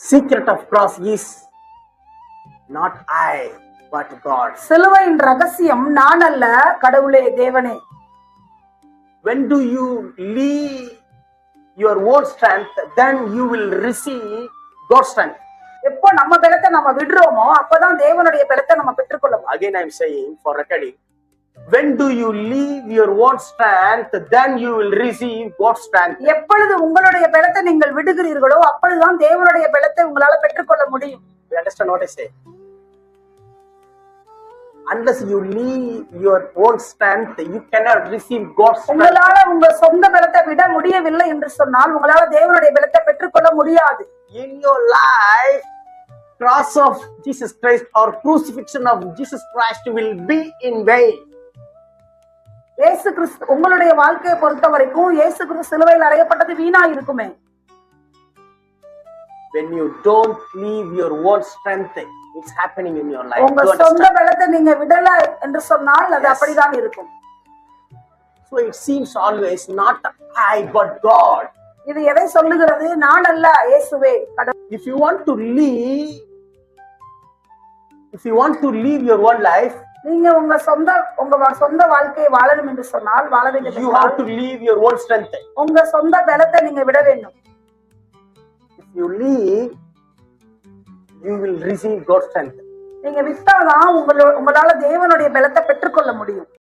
Secret of cross is not I, but God. சிலுவையின் ரகசியம் நான் அல்ல, கடவுளே, தேவனே. When do you leave your own strength, then you will receive God's strength. எப்போ நம்ம பலத்தை நம்ம விடுறோமோ அப்பதான் தேவனுடைய பலத்தை நம்ம பெற்றுக்கொள்ளும். Again I am saying for recording, when do you leave your own strength, then you will receive God's strength. எப்பொழுது உங்களுடைய பலத்தை நீங்கள் விடுகிறீர்களோ அப்பொழுதுதான் தேவனுடைய பலத்தை உங்களால பெற்றுக்கொள்ள முடியும். You understand what I say? Unless you leave your own strength, you cannot receive God's strength. உங்களால உங்க சொந்த பலத்தை விட முடியவில்லை என்று சொன்னால் உங்களால தேவனுடைய பலத்தை பெற்றுக்கொள்ள முடியாது. In your life, cross of Jesus Christ or crucifixion of Jesus Christ will be in vain. இயேசு கிறிஸ்து உங்களுடைய வாழ்க்கையை பொறுத்த வரைக்கும் இயேசு கிறிஸ்து சிலுவையில் அறையப்பட்டது வீணா இருக்குமே. When you don't leave your own strength, it's happening in your life. உங்க சொந்த பலத்தை நீங்க விடல என்று சொன்னால் அது அப்படிதான் இருக்கும். So it seems always not I but God. இது எதை சொல்லுகிறது? நான் அல்ல, இயேசுவே, கடவுள். If you want to live your own life, நீங்க உங்க சொந்த வாழ்க்கையை வாழணும் என்று சொன்னால் வாழ வேண்டும். you have to leave your own strength. உங்க சொந்த பலத்தை நீங்க விட வேண்டும். If you leave, you will receive God's strength. நீங்க விட்டாதான் உங்களால தேவனுடைய பலத்தை பெற்றுக்கொள்ள முடியும்.